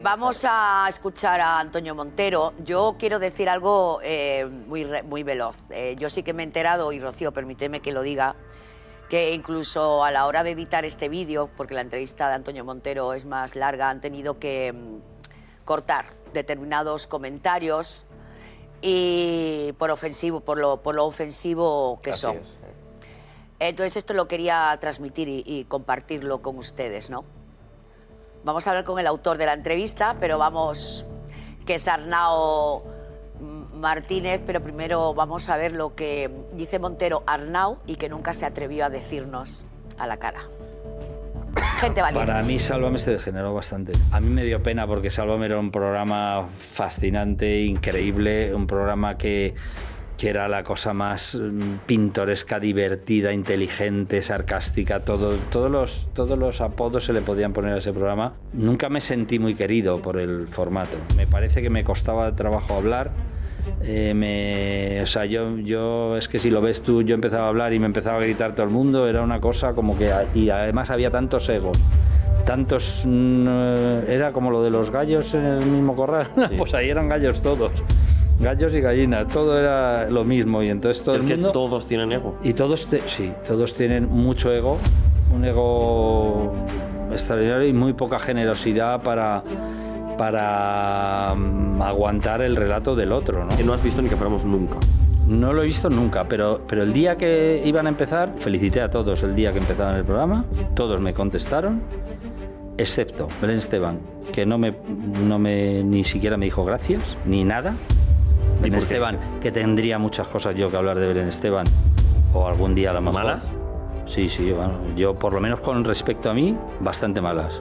Vamos a escuchar a Antonio Montero. Yo quiero decir algo muy veloz. Yo sí que me he enterado, y Rocío, permíteme que lo diga, que incluso a la hora de editar este vídeo, porque la entrevista de Antonio Montero es más larga, han tenido que cortar determinados comentarios y por lo ofensivo que son. Entonces esto lo quería transmitir y compartirlo con ustedes, ¿no? Vamos a hablar con el autor de la entrevista, pero que es Arnau Martínez, pero primero vamos a ver lo que dice Montero Arnau y que nunca se atrevió a decirnos a la cara. Gente valiente. Para mí Sálvame se degeneró bastante. A mí me dio pena porque Sálvame era un programa fascinante, increíble, un programa que era la cosa más pintoresca, divertida, inteligente, sarcástica, todos los apodos se le podían poner a ese programa. Nunca me sentí muy querido por el formato. Me parece que me costaba trabajo hablar. Yo es que si lo ves tú, yo empezaba a hablar y me empezaba a gritar todo el mundo, era una cosa como que... Y además había tantos egos, era como lo de los gallos en el mismo corral, sí. Pues ahí eran gallos todos. Gallos y gallinas, todo era lo mismo y entonces todo el mundo... que todos tienen ego. Y todos tienen mucho ego, un ego extraordinario y muy poca generosidad para aguantar el relato del otro, ¿no? Que no has visto ni que fuéramos nunca. No lo he visto nunca, pero el día que iban a empezar, felicité a todos el día que empezaban el programa, todos me contestaron, excepto Belén Esteban, que ni siquiera me dijo gracias, ni nada. Belén Esteban, que tendría muchas cosas yo que hablar de Belén Esteban, o algún día a lo mejor. ¿Malas? Sí, bueno, yo por lo menos con respecto a mí, bastante malas,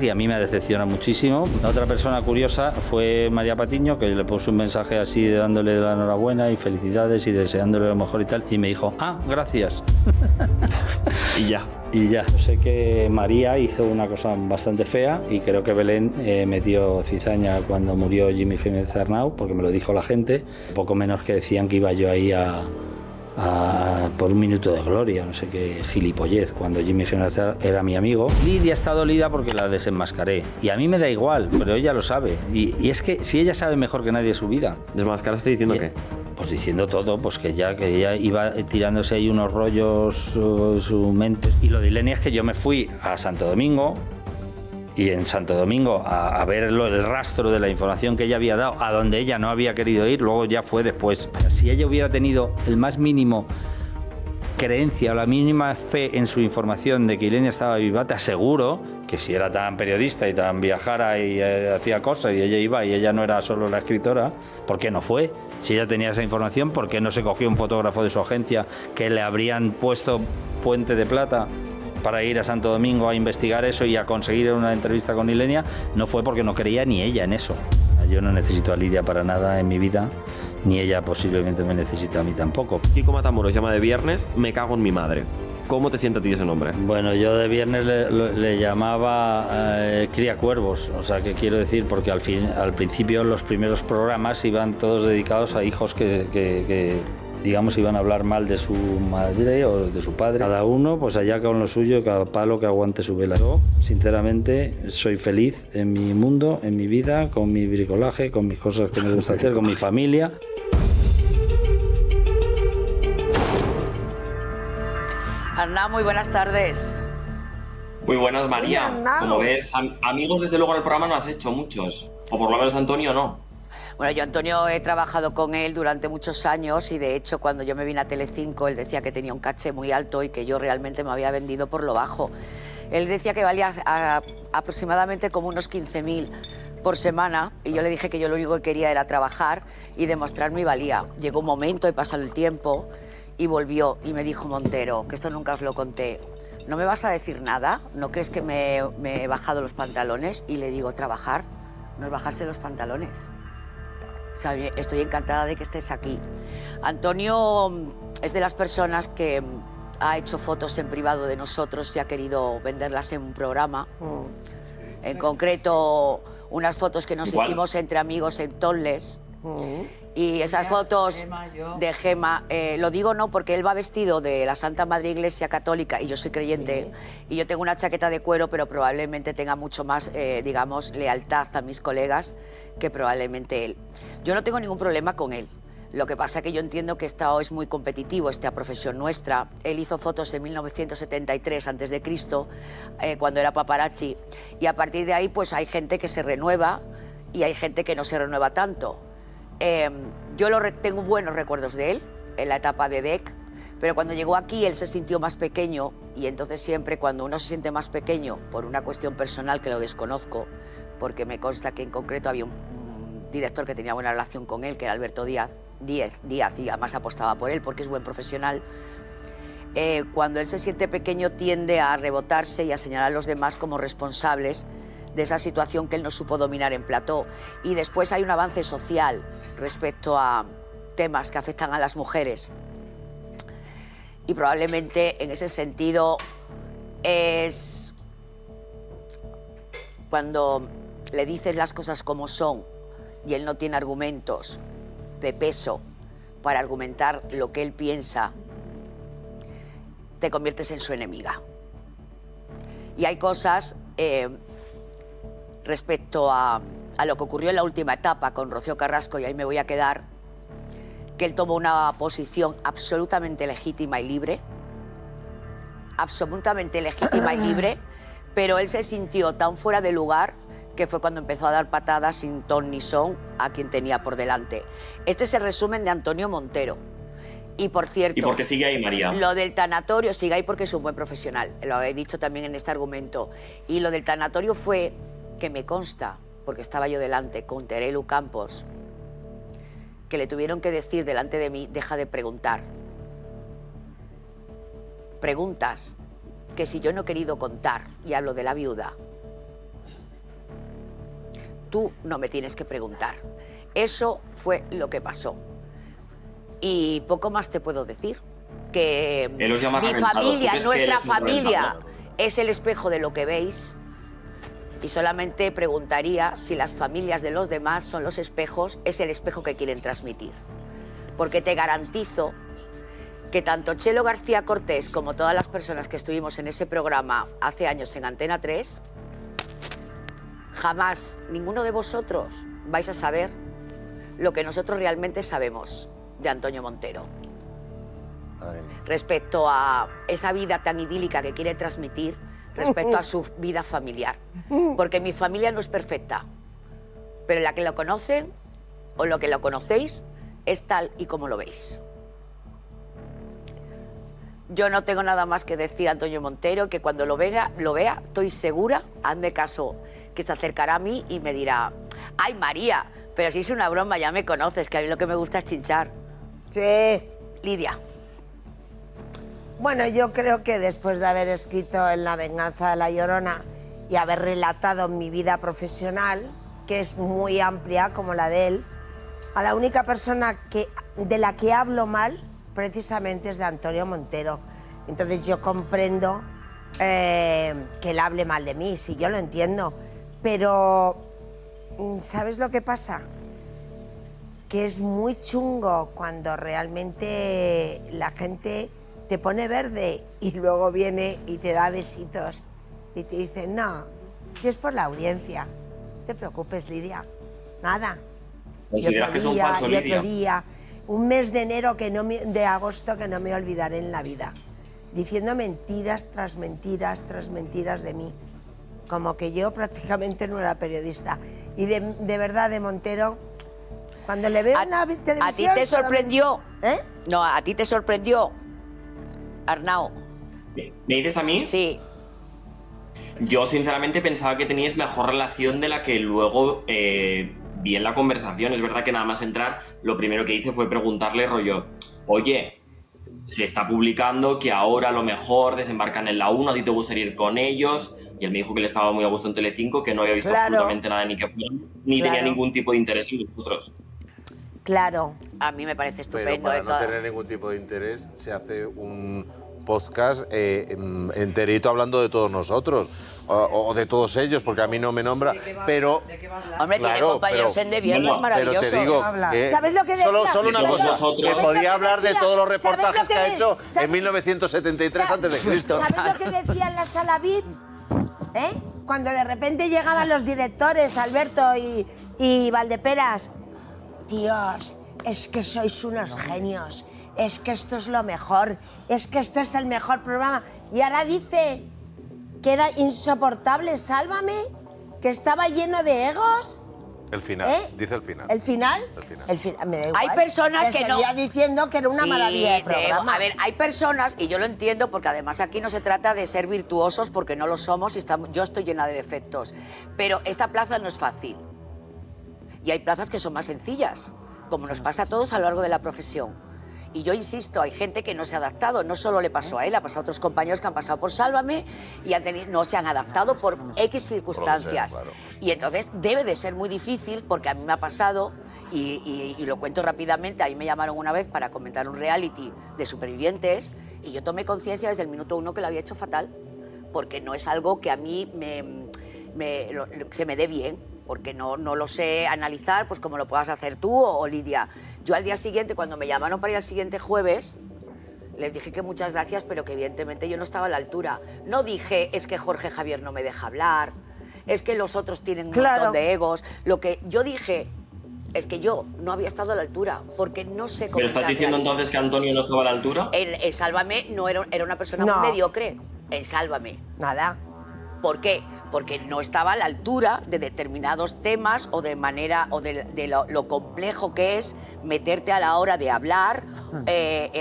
y a mí me decepciona muchísimo. La otra persona curiosa fue María Patiño, que le puso un mensaje así dándole la enhorabuena y felicidades y deseándole lo mejor y tal, y me dijo, gracias. Y ya. Yo sé que María hizo una cosa bastante fea y creo que Belén metió cizaña cuando murió Jimmy Jiménez Arnau, porque me lo dijo la gente, poco menos que decían que iba yo ahí por un minuto de gloria, no sé qué gilipollez, cuando Jimmy Jiménez era mi amigo. Lidia está dolida porque la desenmascaré y a mí me da igual, pero ella lo sabe y es que si ella sabe mejor que nadie su vida. ¿Desmascaraste diciendo qué? Pues diciendo todo, pues que ella iba tirándose ahí unos rollos su mente. Y lo de Ilenia es que yo me fui a Santo Domingo y en Santo Domingo a ver el rastro de la información que ella había dado, a donde ella no había querido ir, luego ya fue después. Si ella hubiera tenido el más mínimo creencia o la mínima fe en su información de que Ilenia estaba viva, te aseguro que si era tan periodista y tan viajara y hacía cosas y ella iba y ella no era solo la escritora, ¿por qué no fue? Si ella tenía esa información, ¿por qué no se cogió un fotógrafo de su agencia que le habrían puesto puente de plata para ir a Santo Domingo a investigar eso y a conseguir una entrevista con Ilenia? No fue porque no creía ni ella en eso. Yo no necesito a Lidia para nada en mi vida, ni ella posiblemente me necesita a mí tampoco. Kiko Matamoros llama de viernes, me cago en mi madre. ¿Cómo te sienta a ti ese nombre? Bueno, yo de viernes le llamaba Cría Cuervos, o sea, que quiero decir, porque al principio los primeros programas iban todos dedicados a hijos que digamos, iban a hablar mal de su madre o de su padre. Cada uno, pues allá con lo suyo, cada palo que aguante su vela. Yo, sinceramente, soy feliz en mi mundo, en mi vida, con mi bricolaje, con mis cosas que me gusta hacer, con mi familia. Arnau, muy buenas tardes. Muy buenas, María. Como ves, amigos desde luego en el programa no has hecho muchos, o por lo menos Antonio no. Bueno, yo Antonio he trabajado con él durante muchos años y de hecho cuando yo me vine a Telecinco él decía que tenía un caché muy alto y que yo realmente me había vendido por lo bajo. Él decía que valía aproximadamente como unos 15.000 por semana y yo le dije que yo lo único que quería era trabajar y demostrar mi valía. Llegó un momento y pasó el tiempo y volvió y me dijo Montero, que esto nunca os lo conté, ¿no me vas a decir nada? ¿No crees que me he bajado los pantalones? Y le digo, trabajar no es bajarse los pantalones. O sea, estoy encantada de que estés aquí. Antonio es de las personas que ha hecho fotos en privado de nosotros y ha querido venderlas en un programa. En concreto, unas fotos que nos hicimos entre amigos en Tolles, Y esas fotos de Gema, lo digo no porque él va vestido de la Santa Madre Iglesia Católica y yo soy creyente y yo tengo una chaqueta de cuero, pero probablemente tenga mucho más, digamos, lealtad a mis colegas que probablemente él. Yo no tengo ningún problema con él. Lo que pasa es que yo entiendo que esto es muy competitivo, esta profesión nuestra. Él hizo fotos en 1973 a.C., cuando era paparazzi, y a partir de ahí pues hay gente que se renueva y hay gente que no se renueva tanto. Yo tengo buenos recuerdos de él en la etapa de DEC, pero cuando llegó aquí él se sintió más pequeño y entonces siempre cuando uno se siente más pequeño por una cuestión personal que lo desconozco, porque me consta que en concreto había un director que tenía buena relación con él, que era Alberto Díaz, y además apostaba por él porque es buen profesional, cuando él se siente pequeño tiende a rebotarse y a señalar a los demás como responsables de esa situación que él no supo dominar en plató. Y después hay un avance social respecto a temas que afectan a las mujeres. Y probablemente en ese sentido es cuando le dices las cosas como son y él no tiene argumentos de peso para argumentar lo que él piensa, te conviertes en su enemiga. Y hay cosas respecto a lo que ocurrió en la última etapa con Rocío Carrasco, y ahí me voy a quedar, que él tomó una posición absolutamente legítima y libre, pero él se sintió tan fuera de lugar que fue cuando empezó a dar patadas sin ton ni son a quien tenía por delante. Este es el resumen de Antonio Montero. Y por cierto... ¿Y por qué sigue ahí, María? Lo del tanatorio sigue ahí porque es un buen profesional, lo he dicho también en este argumento. Y lo del tanatorio fue... que me consta, porque estaba yo delante con Terelu Campos, que le tuvieron que decir delante de mí, deja de preguntar. Preguntas que si yo no he querido contar, y hablo de la viuda, tú no me tienes que preguntar. Eso fue lo que pasó. Y poco más te puedo decir. Que mi familia, nuestra familia, es el espejo de lo que veis. Y solamente preguntaría si las familias de los demás son los espejos, es el espejo que quieren transmitir. Porque te garantizo que tanto Chelo García Cortés como todas las personas que estuvimos en ese programa hace años en Antena 3, jamás ninguno de vosotros vais a saber lo que nosotros realmente sabemos de Antonio Montero. Respecto a esa vida tan idílica que quiere transmitir, respecto a su vida familiar. Porque mi familia no es perfecta, pero la que lo conocen o lo que lo conocéis es tal y como lo veis. Yo no tengo nada más que decir a Antonio Montero, que cuando lo vea, estoy segura, hazme caso, que se acercará a mí y me dirá, ay María, pero si es una broma, ya me conoces, que a mí lo que me gusta es chinchar. Sí. Lidia. Bueno, yo creo que después de haber escrito en La venganza de la Llorona y haber relatado mi vida profesional, que es muy amplia como la de él, a la única persona de la que hablo mal precisamente es de Antonio Montero. Entonces yo comprendo que él hable mal de mí, sí, yo lo entiendo, pero ¿sabes lo que pasa? Que es muy chungo cuando realmente la gente te pone verde y luego viene y te da besitos y te dice, no, si es por la audiencia, no te preocupes, Lidia, nada. ¿Consideras que es un falso, Lidia? Y otro día, un mes de enero, de agosto, que no me olvidaré en la vida, diciendo mentiras tras mentiras tras mentiras de mí, como que yo prácticamente no era periodista. Y de verdad, de Montero, cuando le veo en la televisión... ¿A ti te sorprendió? ¿Eh? No, ¿a ti te sorprendió, Arnau? ¿Me dices a mí? Sí. Yo sinceramente pensaba que teníais mejor relación de la que luego vi en la conversación. Es verdad que nada más entrar, lo primero que hice fue preguntarle rollo, oye, se está publicando que ahora a lo mejor desembarcan en la 1, a ti te gustaría ir con ellos, y él me dijo que le estaba muy a gusto en Telecinco, que no había visto absolutamente nada ni que fueran, ni tenía ningún tipo de interés en vosotros. Claro. A mí me parece estupendo. Pero para no tener ningún tipo de interés se hace podcast enterito hablando de todos nosotros o de todos ellos, porque a mí no me nombra, pero... Hombre, tiene compañeros en De Viernes no, maravillosos. Pero te digo, ¿Sabes lo que decía? solo una ¿Sabes cosa, lo que que decía? podía hablar de todos los ¿Sabes reportajes lo que ha que- hecho ¿sabes- en 1973 a.C. ¿Sabes lo que decía en la sala VIP? Cuando de repente llegaban los directores, Alberto y Valdeperas. Tíos, es que sois unos genios. Es que esto es lo mejor. Es que este es el mejor programa. Y ahora dice que era insoportable, Sálvame, que estaba lleno de egos. El final, dice el final. ¿El final? El final. Me da igual. Hay personas que no. seguía diciendo que era una Sí, maravilla de programa. a ver, hay personas, y yo lo entiendo, porque además aquí no se trata de ser virtuosos, porque no lo somos, y yo estoy llena de defectos. Pero esta plaza no es fácil. Y hay plazas que son más sencillas, como nos pasa a todos a lo largo de la profesión. Y yo insisto, hay gente que no se ha adaptado, no solo le pasó a él, ha pasado a otros compañeros que han pasado por Sálvame y no se han adaptado por X circunstancias. Claro. Y entonces debe de ser muy difícil, porque a mí me ha pasado, y lo cuento rápidamente, a mí me llamaron una vez para comentar un reality de supervivientes, y yo tomé conciencia desde el minuto 1 que lo había hecho fatal, porque no es algo que a mí se me dé bien, porque no lo sé analizar, pues como lo puedas hacer tú o Lidia. Yo al día siguiente, cuando me llamaron para ir al siguiente jueves, les dije que muchas gracias, pero que evidentemente yo no estaba a la altura. No dije, es que Jorge Javier no me deja hablar, es que los otros tienen un montón de egos. Lo que yo dije es que yo no había estado a la altura, porque no sé cómo... ¿Pero estás diciendo entonces que Antonio no estaba a la altura? En Sálvame no era una persona No. muy mediocre. En Sálvame. Nada. ¿Por qué? Porque no estaba a la altura de determinados temas o de manera o de lo complejo que es meterte a la hora de hablar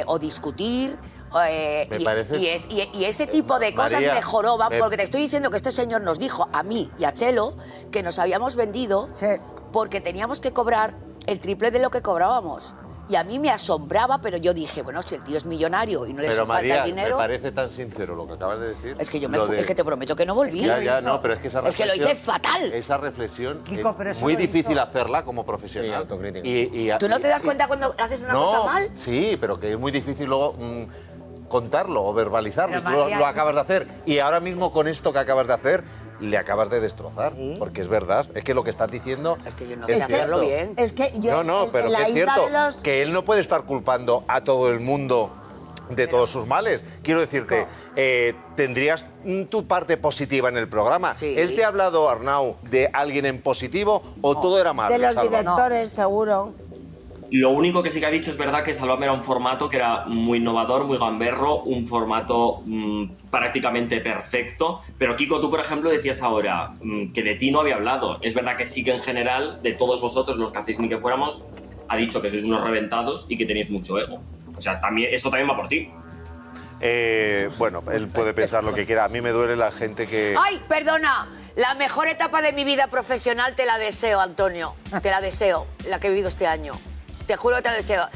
o discutir. Me parece- Y ese tipo de cosas María, mejoró, me- porque te estoy diciendo que este señor nos dijo a mí y a Chelo que nos habíamos vendido Sí. porque teníamos que cobrar el triple de lo que cobrábamos. Y a mí me asombraba, pero yo dije, bueno, si el tío es millonario y no le Pero falta María, el dinero... me parece tan sincero lo que acabas de decir. Es que yo lo de- es que te prometo que no volví. Ya, no, pero es que esa Es que reflexión... lo hice fatal. Esa reflexión Kiko, pero es eso muy lo hizo. difícil hacerla como profesional. Sí, autocrítica. ¿Tú no te das cuenta cuando haces una No, cosa mal? Sí, pero que es muy difícil luego contarlo o verbalizarlo. Pero Y tú María, lo acabas de hacer. Y ahora mismo con esto que acabas de hacer, le acabas de destrozar. Porque es verdad. Es que lo que estás diciendo Es que yo no es sé hacerlo cierto. bien. Es que yo... No, pero en que la es isla cierto de los- que él no puede estar culpando a todo el mundo de todos sus males. Quiero decirte, tendrías tu parte positiva en el programa. Sí. ¿Él te ha hablado, Arnau, de alguien en positivo o todo era malo? De los Salva? directores, seguro. Lo único que sí que ha dicho es verdad que Sálvame era un formato que era muy innovador, muy gamberro, un formato prácticamente perfecto. Pero Kiko, tú por ejemplo decías ahora que de ti no había hablado. Es verdad que sí que en general, de todos vosotros, los que hacéis ni que fuéramos, ha dicho que sois unos reventados y que tenéis mucho ego. O sea, eso también va por ti. Bueno, él puede pensar lo que quiera. A mí me duele la gente que... ¡Ay, perdona! La mejor etapa de mi vida profesional te la deseo, Antonio. Te la deseo, la que he vivido este año. Te juro que te la deseo.